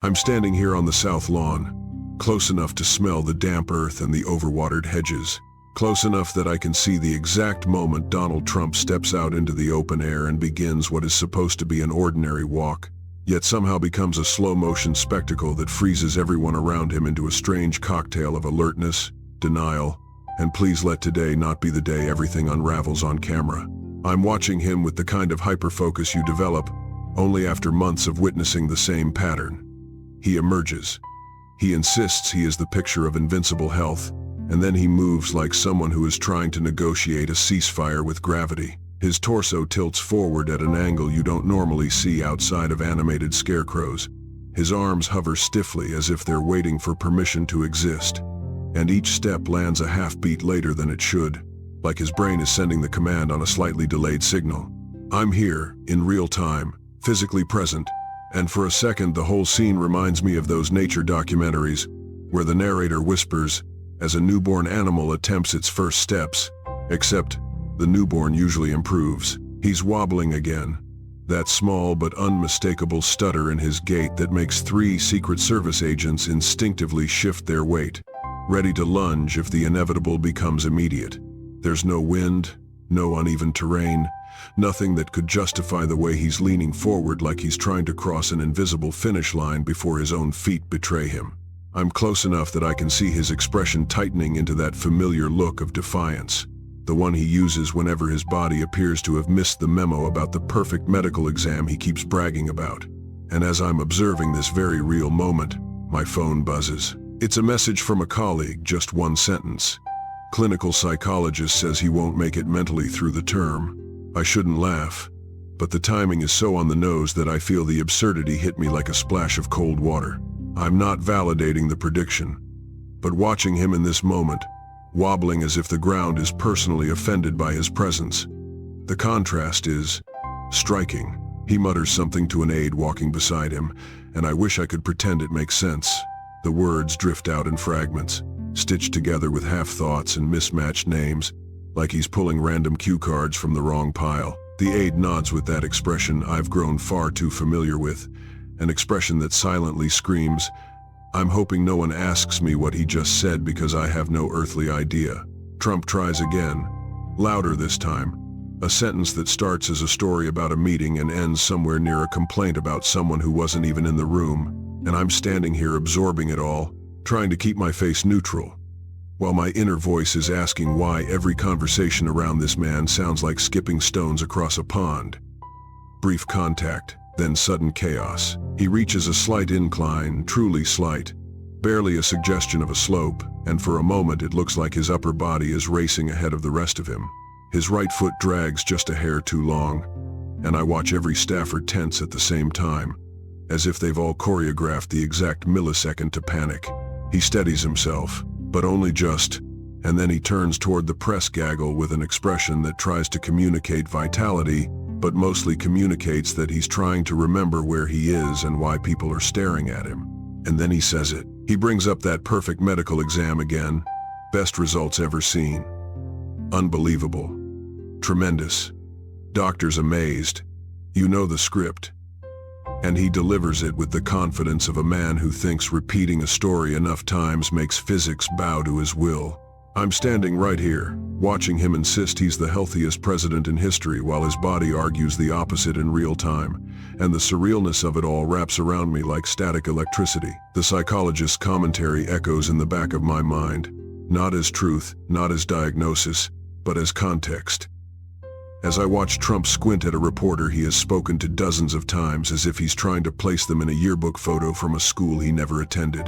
I'm standing here on the south lawn, close enough to smell the damp earth and the overwatered hedges, close enough that I can see the exact moment Donald Trump steps out into the open air and begins what is supposed to be an ordinary walk, yet somehow becomes a slow-motion spectacle that freezes everyone around him into a strange cocktail of alertness, denial, and please let today not be the day everything unravels on camera. I'm watching him with the kind of hyperfocus you develop only after months of witnessing the same pattern. He emerges. He insists he is the picture of invincible health, and then he moves like someone who is trying to negotiate a ceasefire with gravity. His torso tilts forward at an angle you don't normally see outside of animated scarecrows. His arms hover stiffly as if they're waiting for permission to exist, and each step lands a half-beat later than it should, like his brain is sending the command on a slightly delayed signal. I'm here, in real time, physically present, and for a second the whole scene reminds me of those nature documentaries where the narrator whispers as a newborn animal attempts its first steps, except the newborn usually improves. He's wobbling again, that small but unmistakable stutter in his gait that makes 3 Secret Service agents instinctively shift their weight, ready to lunge if the inevitable becomes immediate. There's no wind, no uneven terrain, nothing that could justify the way he's leaning forward like he's trying to cross an invisible finish line before his own feet betray him. I'm close enough that I can see his expression tightening into that familiar look of defiance, the one he uses whenever his body appears to have missed the memo about the perfect medical exam he keeps bragging about. And as I'm observing this very real moment, my phone buzzes. It's a message from a colleague, just one sentence. Clinical psychologist says he won't make it mentally through the term. I shouldn't laugh, but the timing is so on the nose that I feel the absurdity hit me like a splash of cold water. I'm not validating the prediction, but watching him in this moment, wobbling as if the ground is personally offended by his presence. The contrast is striking. He mutters something to an aide walking beside him, and I wish I could pretend it makes sense. The words drift out in fragments, stitched together with half-thoughts and mismatched names, like he's pulling random cue cards from the wrong pile. The aide nods with that expression I've grown far too familiar with, an expression that silently screams, "I'm hoping no one asks me what he just said because I have no earthly idea." Trump tries again, louder this time, a sentence that starts as a story about a meeting and ends somewhere near a complaint about someone who wasn't even in the room, and I'm standing here absorbing it all, trying to keep my face neutral, while my inner voice is asking why every conversation around this man sounds like skipping stones across a pond. Brief contact, then sudden chaos. He reaches a slight incline, truly slight, barely a suggestion of a slope, and for a moment it looks like his upper body is racing ahead of the rest of him. His right foot drags just a hair too long, and I watch every staffer tense at the same time, as if they've all choreographed the exact millisecond to panic. He steadies himself, but only just, and then he turns toward the press gaggle with an expression that tries to communicate vitality, but mostly communicates that he's trying to remember where he is and why people are staring at him. And then he says it. He brings up that perfect medical exam again. Best results ever seen. Unbelievable. Tremendous. Doctors amazed. You know the script. And he delivers it with the confidence of a man who thinks repeating a story enough times makes physics bow to his will. I'm standing right here, watching him insist he's the healthiest president in history while his body argues the opposite in real time, and the surrealness of it all wraps around me like static electricity. The psychologist's commentary echoes in the back of my mind, not as truth, not as diagnosis, but as context. As I watch Trump squint at a reporter he has spoken to dozens of times as if he's trying to place them in a yearbook photo from a school he never attended.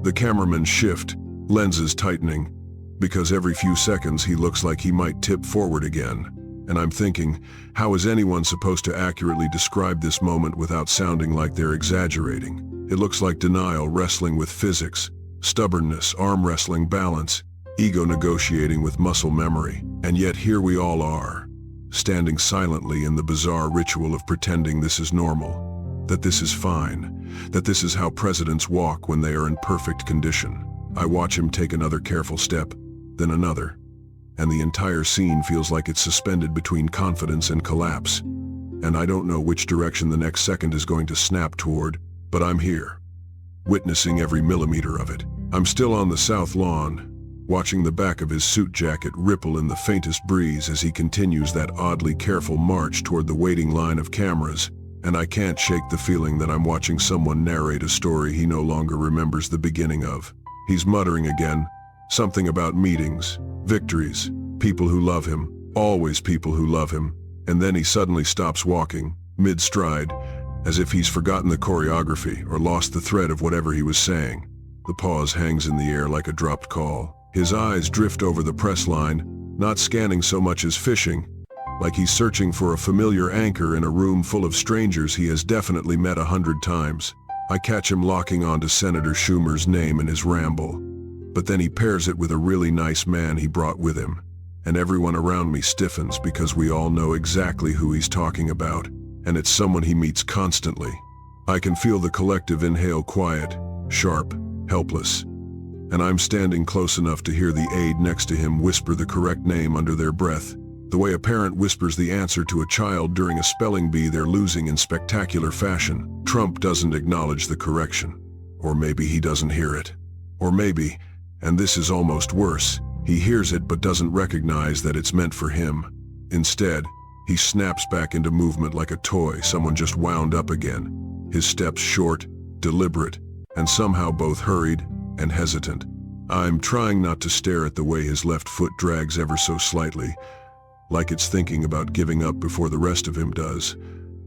The cameramen shift, lenses tightening, because every few seconds he looks like he might tip forward again. And I'm thinking, how is anyone supposed to accurately describe this moment without sounding like they're exaggerating? It looks like denial wrestling with physics, stubbornness, arm wrestling balance, ego negotiating with muscle memory. And yet here we all are, standing silently in the bizarre ritual of pretending this is normal, that this is fine, that this is how presidents walk when they are in perfect condition. I watch him take another careful step, then another, and the entire scene feels like it's suspended between confidence and collapse. And I don't know which direction the next second is going to snap toward, but I'm here, witnessing every millimeter of it. I'm still on the south lawn, watching the back of his suit jacket ripple in the faintest breeze as he continues that oddly careful march toward the waiting line of cameras, and I can't shake the feeling that I'm watching someone narrate a story he no longer remembers the beginning of. He's muttering again, something about meetings, victories, people who love him, always people who love him, and then he suddenly stops walking, mid-stride, as if he's forgotten the choreography or lost the thread of whatever he was saying. The pause hangs in the air like a dropped call. His eyes drift over the press line, not scanning so much as fishing, like he's searching for a familiar anchor in a room full of strangers he has definitely met 100 times. I catch him locking onto Senator Schumer's name in his ramble, but then he pairs it with a really nice man he brought with him, and everyone around me stiffens because we all know exactly who he's talking about, and it's someone he meets constantly. I can feel the collective inhale quiet, sharp, helpless, and I'm standing close enough to hear the aide next to him whisper the correct name under their breath, the way a parent whispers the answer to a child during a spelling bee they're losing in spectacular fashion. Trump doesn't acknowledge the correction. Or maybe he doesn't hear it. Or maybe, and this is almost worse, he hears it but doesn't recognize that it's meant for him. Instead, he snaps back into movement like a toy someone just wound up again, his steps short, deliberate, and somehow both hurried and hesitant. I'm trying not to stare at the way his left foot drags ever so slightly, like it's thinking about giving up before the rest of him does.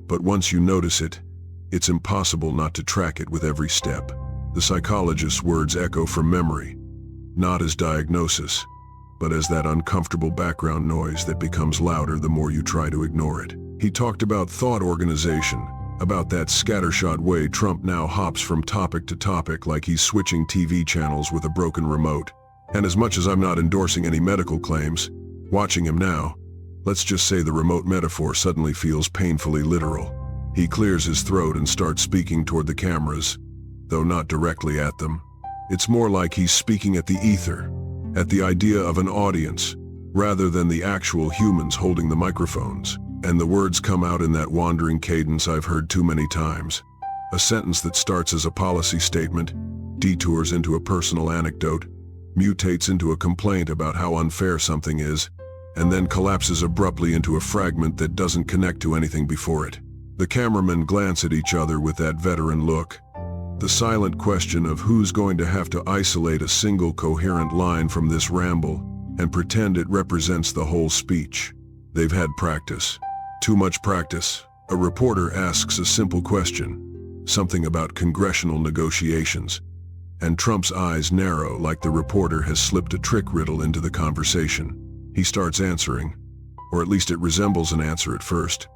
But once you notice it, it's impossible not to track it with every step. The psychologist's words echo from memory, not as diagnosis, but as that uncomfortable background noise that becomes louder the more you try to ignore it. He talked about thought organization, about that scattershot way Trump now hops from topic to topic like he's switching TV channels with a broken remote. And as much as I'm not endorsing any medical claims, watching him now, let's just say the remote metaphor suddenly feels painfully literal. He clears his throat and starts speaking toward the cameras, though not directly at them. It's more like he's speaking at the ether, at the idea of an audience, rather than the actual humans holding the microphones. And the words come out in that wandering cadence I've heard too many times. A sentence that starts as a policy statement, detours into a personal anecdote, mutates into a complaint about how unfair something is, and then collapses abruptly into a fragment that doesn't connect to anything before it. The cameramen glance at each other with that veteran look, the silent question of who's going to have to isolate a single coherent line from this ramble and pretend it represents the whole speech. They've had practice. Too much practice. A reporter asks a simple question, something about congressional negotiations, and Trump's eyes narrow like the reporter has slipped a trick riddle into the conversation. He starts answering, or at least it resembles an answer at first,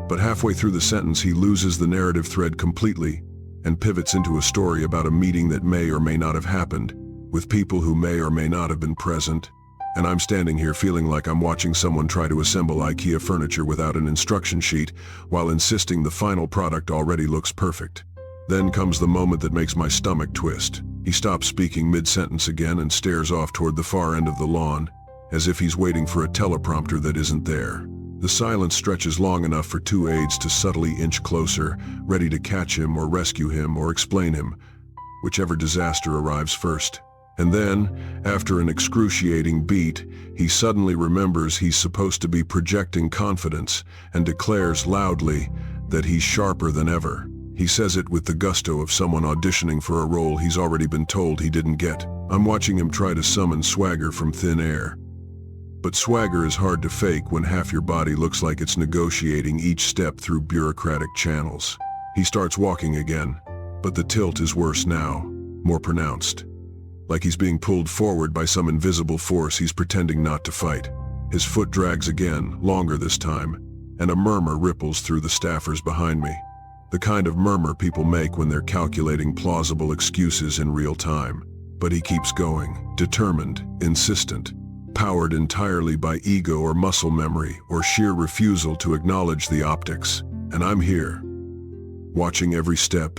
but halfway through the sentence he loses the narrative thread completely and pivots into a story about a meeting that may or may not have happened, with people who may or may not have been present. And I'm standing here feeling like I'm watching someone try to assemble IKEA furniture without an instruction sheet while insisting the final product already looks perfect. Then comes the moment that makes my stomach twist. He stops speaking mid-sentence again and stares off toward the far end of the lawn, as if he's waiting for a teleprompter that isn't there. The silence stretches long enough for two aides to subtly inch closer, ready to catch him or rescue him or explain him, whichever disaster arrives first. And then, after an excruciating beat, he suddenly remembers he's supposed to be projecting confidence and declares loudly that he's sharper than ever. He says it with the gusto of someone auditioning for a role he's already been told he didn't get. I'm watching him try to summon swagger from thin air. But swagger is hard to fake when half your body looks like it's negotiating each step through bureaucratic channels. He starts walking again, but the tilt is worse now, more pronounced. Like he's being pulled forward by some invisible force he's pretending not to fight. His foot drags again, longer this time, and a murmur ripples through the staffers behind me. The kind of murmur people make when they're calculating plausible excuses in real time. But he keeps going, determined, insistent, powered entirely by ego or muscle memory or sheer refusal to acknowledge the optics. And I'm here, watching every step,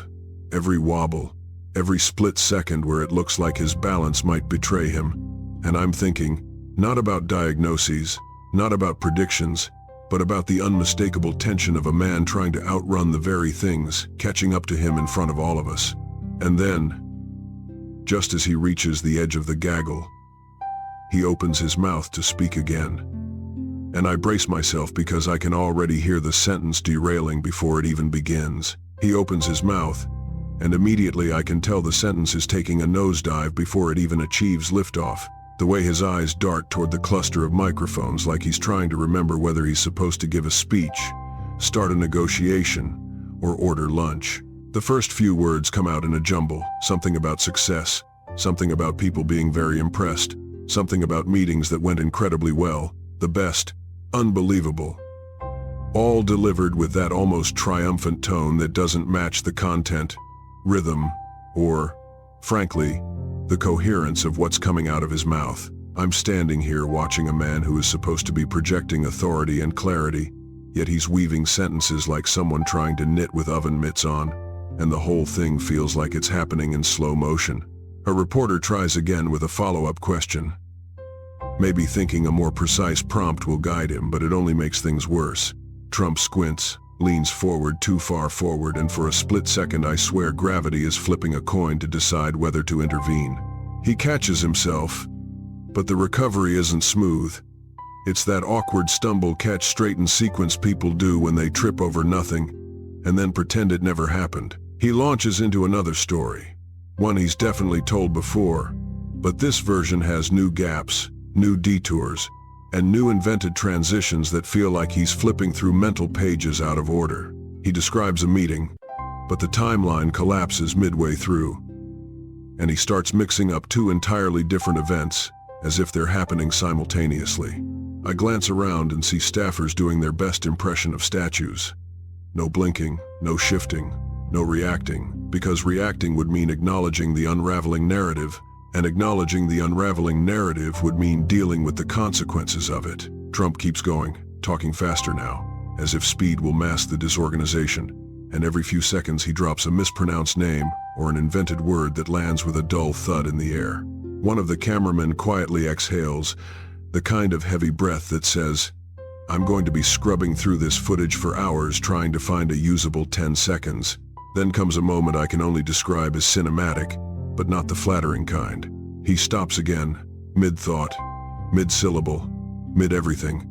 every wobble, every split second where it looks like his balance might betray him. And I'm thinking, not about diagnoses, not about predictions, but about the unmistakable tension of a man trying to outrun the very things catching up to him in front of all of us. And then, just as he reaches the edge of the gaggle, he opens his mouth to speak again. And I brace myself because I can already hear the sentence derailing before it even begins. He opens his mouth, and immediately I can tell the sentence is taking a nosedive before it even achieves liftoff. The way his eyes dart toward the cluster of microphones like he's trying to remember whether he's supposed to give a speech, start a negotiation, or order lunch. The first few words come out in a jumble, something about success, something about people being very impressed, something about meetings that went incredibly well, the best, unbelievable. All delivered with that almost triumphant tone that doesn't match the content, rhythm, or, frankly, the coherence of what's coming out of his mouth. I'm standing here watching a man who is supposed to be projecting authority and clarity, yet he's weaving sentences like someone trying to knit with oven mitts on, and the whole thing feels like it's happening in slow motion. A reporter tries again with a follow-up question, maybe thinking a more precise prompt will guide him, but it only makes things worse. Trump squints, leans forward, too far forward, and for a split second I swear gravity is flipping a coin to decide whether to intervene. He catches himself, but the recovery isn't smooth. It's that awkward stumble, catch, straighten sequence people do when they trip over nothing and then pretend it never happened. He launches into another story, one he's definitely told before, but this version has new gaps, new detours, and new invented transitions that feel like he's flipping through mental pages out of order. He describes a meeting, but the timeline collapses midway through, and he starts mixing up two entirely different events, as if they're happening simultaneously. I glance around and see staffers doing their best impression of statues. No blinking, no shifting, no reacting, because reacting would mean acknowledging the unraveling narrative, and acknowledging the unraveling narrative would mean dealing with the consequences of it. Trump keeps going, talking faster now, as if speed will mask the disorganization, and every few seconds he drops a mispronounced name or an invented word that lands with a dull thud in the air. One of the cameramen quietly exhales, the kind of heavy breath that says, "I'm going to be scrubbing through this footage for hours trying to find a usable 10 seconds. Then comes a moment I can only describe as cinematic, but not the flattering kind. He stops again, mid-thought, mid-syllable, mid-everything,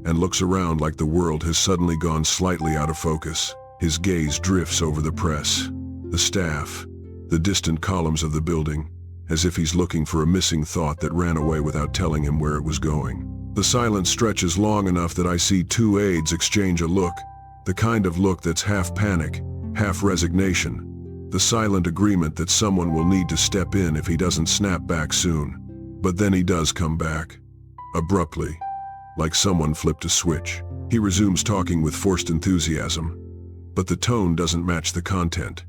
and looks around like the world has suddenly gone slightly out of focus. His gaze drifts over the press, the staff, the distant columns of the building, as if he's looking for a missing thought that ran away without telling him where it was going. The silence stretches long enough that I see two aides exchange a look, the kind of look that's half panic, half resignation, the silent agreement that someone will need to step in if he doesn't snap back soon. But then he does come back, abruptly, like someone flipped a switch. He resumes talking with forced enthusiasm, but the tone doesn't match the content.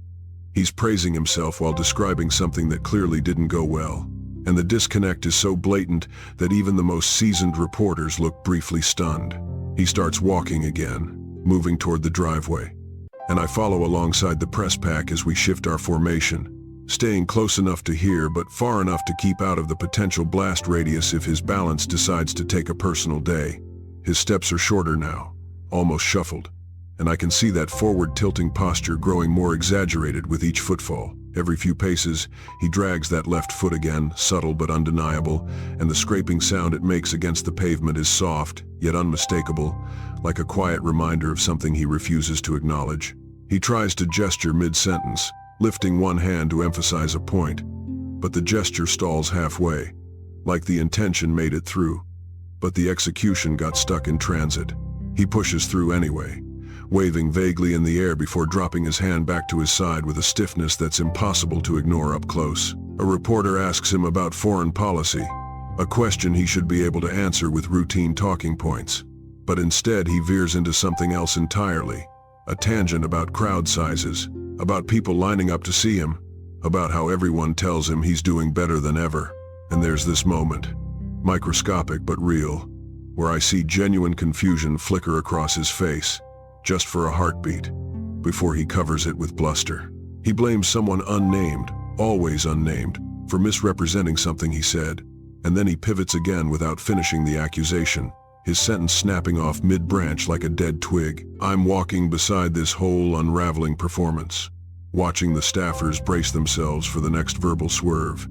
He's praising himself while describing something that clearly didn't go well, and the disconnect is so blatant that even the most seasoned reporters look briefly stunned. He starts walking again, moving toward the driveway, and I follow alongside the press pack as we shift our formation, staying close enough to hear but far enough to keep out of the potential blast radius if his balance decides to take a personal day. His steps are shorter now, almost shuffled, and I can see that forward-tilting posture growing more exaggerated with each footfall. Every few paces, he drags that left foot again, subtle but undeniable, and the scraping sound it makes against the pavement is soft, yet unmistakable, like a quiet reminder of something he refuses to acknowledge. He tries to gesture mid-sentence, lifting one hand to emphasize a point, but the gesture stalls halfway, like the intention made it through, but the execution got stuck in transit. He pushes through anyway, waving vaguely in the air before dropping his hand back to his side with a stiffness that's impossible to ignore up close. A reporter asks him about foreign policy, a question he should be able to answer with routine talking points. But instead he veers into something else entirely, a tangent about crowd sizes, about people lining up to see him, about how everyone tells him he's doing better than ever. And there's this moment, microscopic but real, where I see genuine confusion flicker across his face, just for a heartbeat, before he covers it with bluster. He blames someone unnamed, always unnamed, for misrepresenting something he said, and then he pivots again without finishing the accusation, his sentence snapping off mid-branch like a dead twig. I'm walking beside this whole unraveling performance, watching the staffers brace themselves for the next verbal swerve.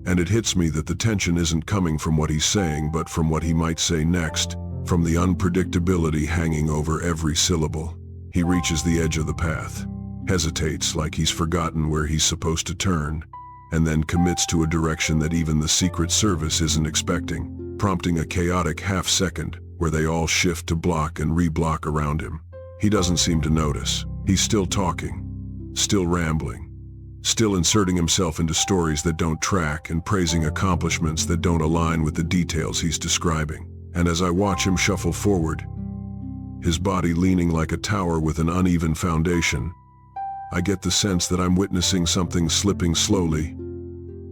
And it hits me that the tension isn't coming from what he's saying, but from what he might say next, from the unpredictability hanging over every syllable. He reaches the edge of the path, hesitates like he's forgotten where he's supposed to turn, and then commits to a direction that even the Secret Service isn't expecting, prompting a chaotic half-second where they all shift to block and re-block around him. He doesn't seem to notice. He's still talking, still rambling, still inserting himself into stories that don't track and praising accomplishments that don't align with the details he's describing. And as I watch him shuffle forward, his body leaning like a tower with an uneven foundation, I get the sense that I'm witnessing something slipping slowly,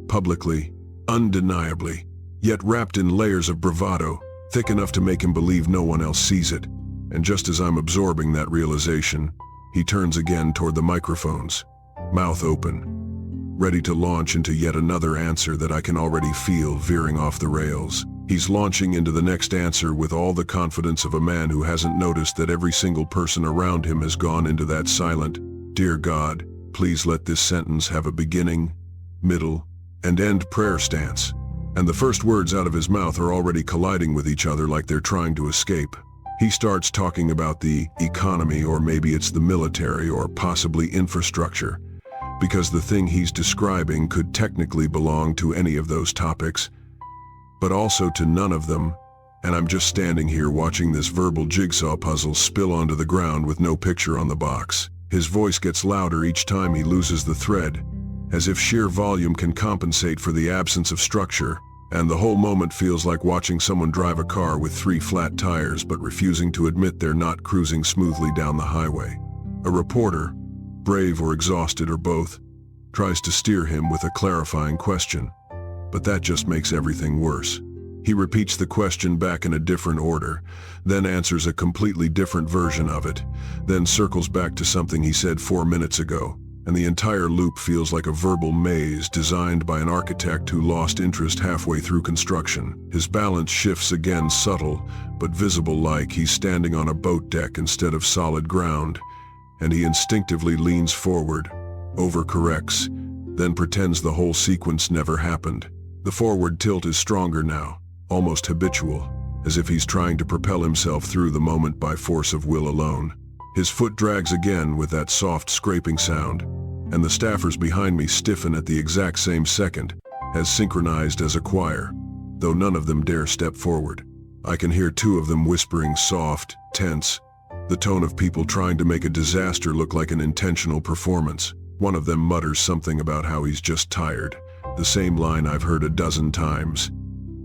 publicly, undeniably, yet wrapped in layers of bravado, thick enough to make him believe no one else sees it. And just as I'm absorbing that realization, he turns again toward the microphones, mouth open, ready to launch into yet another answer that I can already feel veering off the rails. He's launching into the next answer with all the confidence of a man who hasn't noticed that every single person around him has gone into that silent, "Dear God, please let this sentence have a beginning, middle, and end" prayer stance. And the first words out of his mouth are already colliding with each other like they're trying to escape. He starts talking about the economy, or maybe it's the military, or possibly infrastructure, because the thing he's describing could technically belong to any of those topics, but also to none of them, and I'm just standing here watching this verbal jigsaw puzzle spill onto the ground with no picture on the box. His voice gets louder each time he loses the thread, as if sheer volume can compensate for the absence of structure, and the whole moment feels like watching someone drive a car with 3 flat tires but refusing to admit they're not cruising smoothly down the highway. A reporter, brave or exhausted or both, tries to steer him with a clarifying question, but that just makes everything worse. He repeats the question back in a different order, then answers a completely different version of it, then circles back to something he said 4 minutes ago, and the entire loop feels like a verbal maze designed by an architect who lost interest halfway through construction. His balance shifts again, subtle but visible, like he's standing on a boat deck instead of solid ground, and he instinctively leans forward, overcorrects, then pretends the whole sequence never happened. The forward tilt is stronger now, almost habitual, as if he's trying to propel himself through the moment by force of will alone. His foot drags again with that soft scraping sound, and the staffers behind me stiffen at the exact same second, as synchronized as a choir, though none of them dare step forward. I can hear 2 of them whispering, soft, tense, the tone of people trying to make a disaster look like an intentional performance. One of them mutters something about how he's just tired, the same line I've heard a dozen times,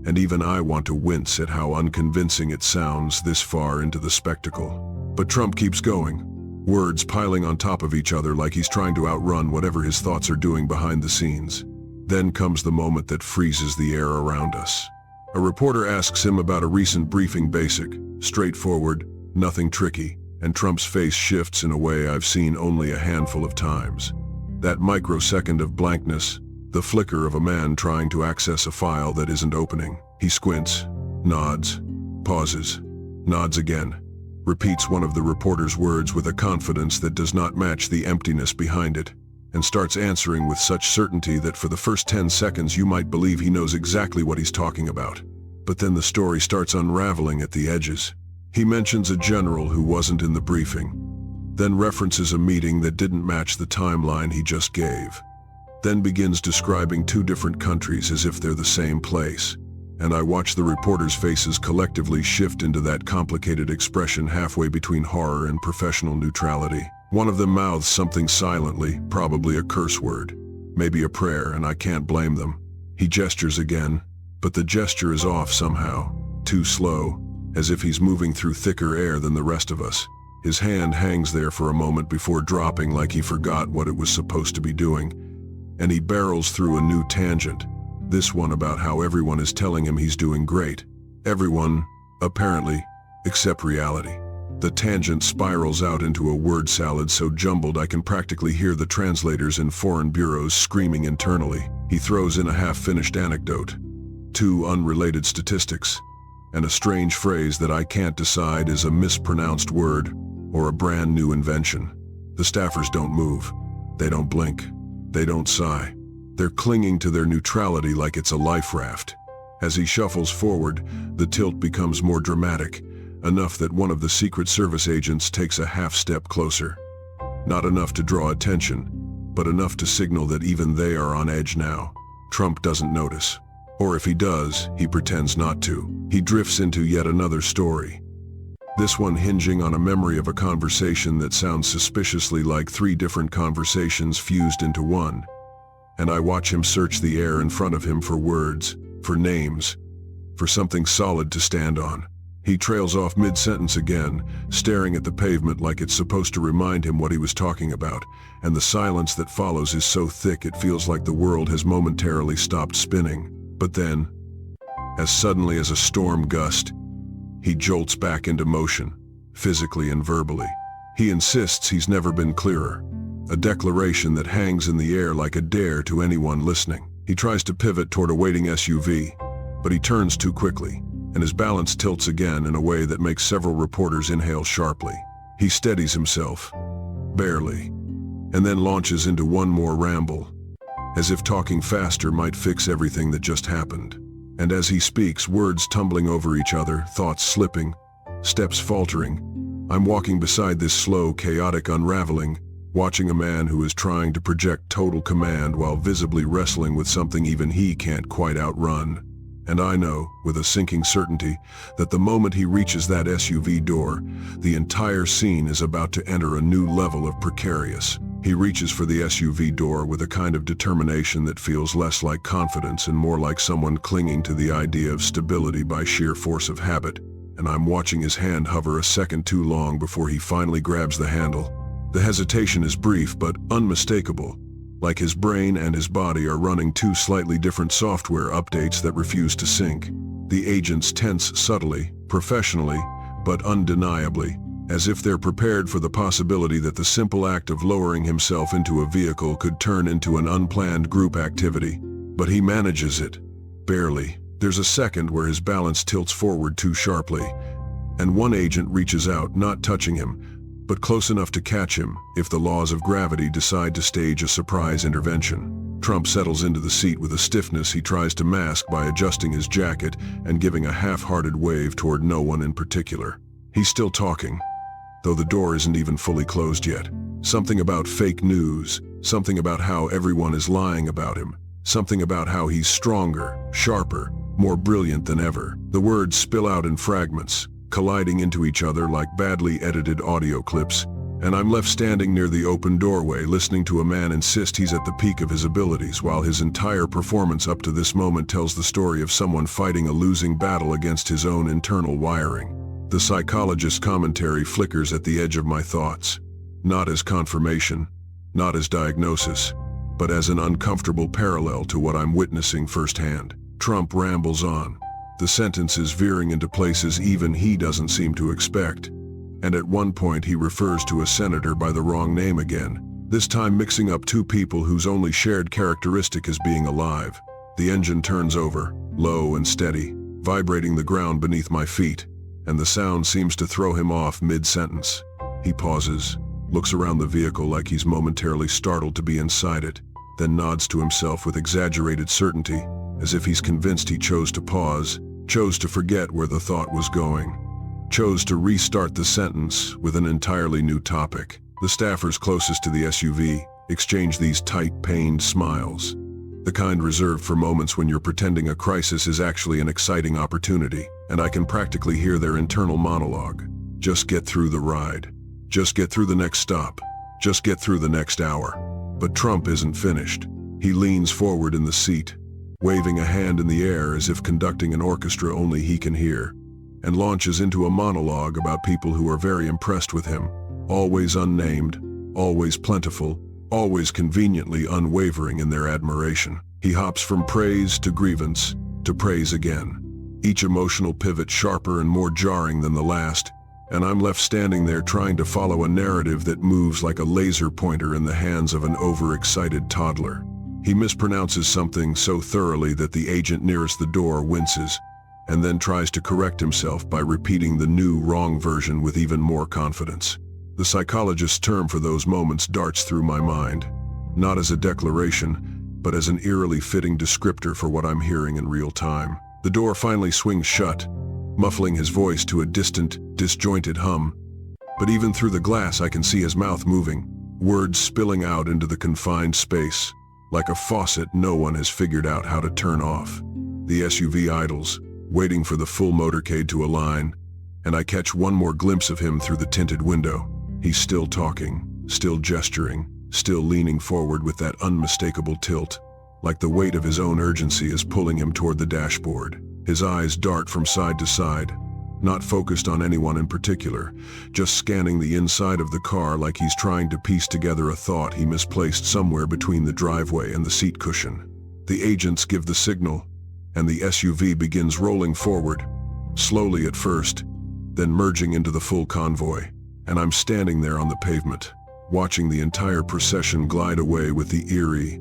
and even I want to wince at how unconvincing it sounds this far into the spectacle. But Trump keeps going, words piling on top of each other like he's trying to outrun whatever his thoughts are doing behind the scenes. Then comes the moment that freezes the air around us. A reporter asks him about a recent briefing, basic, straightforward, nothing tricky, and Trump's face shifts in a way I've seen only a handful of times. That microsecond of blankness, the flicker of a man trying to access a file that isn't opening. He squints, nods, pauses, nods again, repeats one of the reporter's words with a confidence that does not match the emptiness behind it, and starts answering with such certainty that for the first 10 seconds you might believe he knows exactly what he's talking about. But then the story starts unraveling at the edges. He mentions a general who wasn't in the briefing, then references a meeting that didn't match the timeline he just gave, then begins describing 2 different countries as if they're the same place. And I watch the reporters' faces collectively shift into that complicated expression halfway between horror and professional neutrality. One of them mouths something silently, probably a curse word, maybe a prayer, and I can't blame them. He gestures again, but the gesture is off somehow, too slow, as if he's moving through thicker air than the rest of us. His hand hangs there for a moment before dropping like he forgot what it was supposed to be doing, and he barrels through a new tangent. This one about how everyone is telling him he's doing great. Everyone, apparently, except reality. The tangent spirals out into a word salad so jumbled I can practically hear the translators in foreign bureaus screaming internally. He throws in a half-finished anecdote, 2 unrelated statistics, and a strange phrase that I can't decide is a mispronounced word or a brand new invention. The staffers don't move. They don't blink. They don't sigh. They're clinging to their neutrality like it's a life raft. As he shuffles forward, the tilt becomes more dramatic, enough that one of the Secret Service agents takes a half step closer. Not enough to draw attention, but enough to signal that even they are on edge now. Trump doesn't notice. Or if he does, he pretends not to. He drifts into yet another story. This one hinging on a memory of a conversation that sounds suspiciously like 3 different conversations fused into one. And I watch him search the air in front of him for words, for names, for something solid to stand on. He trails off mid-sentence again, staring at the pavement like it's supposed to remind him what he was talking about, and the silence that follows is so thick it feels like the world has momentarily stopped spinning. But then, as suddenly as a storm gust, he jolts back into motion, physically and verbally. He insists he's never been clearer, a declaration that hangs in the air like a dare to anyone listening. He tries to pivot toward a waiting SUV, but he turns too quickly, and his balance tilts again in a way that makes several reporters inhale sharply. He steadies himself, barely, and then launches into one more ramble, as if talking faster might fix everything that just happened. And as he speaks, words tumbling over each other, thoughts slipping, steps faltering, I'm walking beside this slow, chaotic unraveling, watching a man who is trying to project total command while visibly wrestling with something even he can't quite outrun. And I know, with a sinking certainty, that the moment he reaches that SUV door, the entire scene is about to enter a new level of precarious. He reaches for the SUV door with a kind of determination that feels less like confidence and more like someone clinging to the idea of stability by sheer force of habit. And I'm watching his hand hover a second too long before he finally grabs the handle. The hesitation is brief but unmistakable, like his brain and his body are running 2 slightly different software updates that refuse to sync. The agents tense subtly, professionally, but undeniably, as if they're prepared for the possibility that the simple act of lowering himself into a vehicle could turn into an unplanned group activity. But he manages it, barely. There's a second where his balance tilts forward too sharply, and one agent reaches out, not touching him, but close enough to catch him if the laws of gravity decide to stage a surprise intervention. Trump settles into the seat with a stiffness he tries to mask by adjusting his jacket and giving a half-hearted wave toward no one in particular. He's still talking, though the door isn't even fully closed yet. Something about fake news, something about how everyone is lying about him, something about how he's stronger, sharper, more brilliant than ever. The words spill out in fragments, colliding into each other like badly edited audio clips, and I'm left standing near the open doorway listening to a man insist he's at the peak of his abilities while his entire performance up to this moment tells the story of someone fighting a losing battle against his own internal wiring. The psychologist's commentary flickers at the edge of my thoughts, not as confirmation, not as diagnosis, but as an uncomfortable parallel to what I'm witnessing firsthand. Trump rambles on, the sentences veering into places even he doesn't seem to expect. And at one point he refers to a senator by the wrong name again, this time mixing up 2 people whose only shared characteristic is being alive. The engine turns over, low and steady, vibrating the ground beneath my feet, and the sound seems to throw him off mid-sentence. He pauses, looks around the vehicle like he's momentarily startled to be inside it, then nods to himself with exaggerated certainty, as if he's convinced he chose to pause, chose to forget where the thought was going, chose to restart the sentence with an entirely new topic. The staffers closest to the SUV exchange these tight, pained smiles, the kind reserved for moments when you're pretending a crisis is actually an exciting opportunity, and I can practically hear their internal monologue. Just get through the ride. Just get through the next stop. Just get through the next hour. But Trump isn't finished. He leans forward in the seat, waving a hand in the air as if conducting an orchestra only he can hear, and launches into a monologue about people who are very impressed with him, always unnamed, always plentiful, always conveniently unwavering in their admiration. He hops from praise to grievance, to praise again, each emotional pivot sharper and more jarring than the last, and I'm left standing there trying to follow a narrative that moves like a laser pointer in the hands of an overexcited toddler. He mispronounces something so thoroughly that the agent nearest the door winces, and then tries to correct himself by repeating the new wrong version with even more confidence. The psychologist's term for those moments darts through my mind. not as a declaration, but as an eerily fitting descriptor for what I'm hearing in real time. The door finally swings shut, muffling his voice to a distant, disjointed hum. But even through the glass I can see his mouth moving, words spilling out into the confined space. Like a faucet no one has figured out how to turn off. The SUV idles, waiting for the full motorcade to align, and I catch one more glimpse of him through the tinted window. He's still talking, still gesturing, still leaning forward with that unmistakable tilt, like the weight of his own urgency is pulling him toward the dashboard. His eyes dart from side to side, not focused on anyone in particular, just scanning the inside of the car like he's trying to piece together a thought he misplaced somewhere between the driveway and the seat cushion. The agents give the signal, and the SUV begins rolling forward, slowly at first, then merging into the full convoy. And I'm standing there on the pavement, watching the entire procession glide away with the eerie,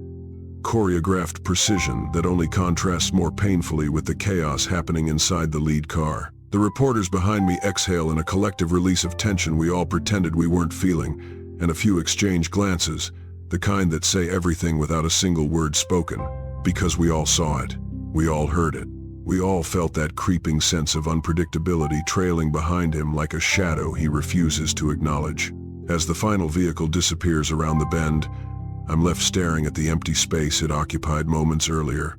choreographed precision that only contrasts more painfully with the chaos happening inside the lead car. The reporters behind me exhale in a collective release of tension we all pretended we weren't feeling, and a few exchange glances, the kind that say everything without a single word spoken, because we all saw it, we all heard it. We all felt that creeping sense of unpredictability trailing behind him like a shadow he refuses to acknowledge. As the final vehicle disappears around the bend, I'm left staring at the empty space it occupied moments earlier,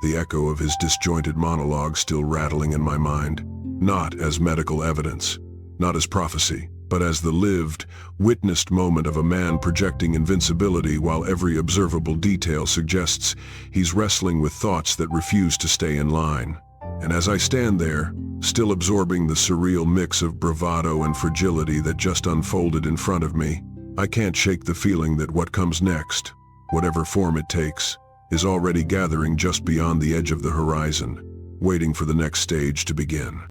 the echo of his disjointed monologue still rattling in my mind, not as medical evidence, not as prophecy, but as the lived, witnessed moment of a man projecting invincibility while every observable detail suggests he's wrestling with thoughts that refuse to stay in line. And as I stand there, still absorbing the surreal mix of bravado and fragility that just unfolded in front of me, I can't shake the feeling that what comes next, whatever form it takes, is already gathering just beyond the edge of the horizon, waiting for the next stage to begin.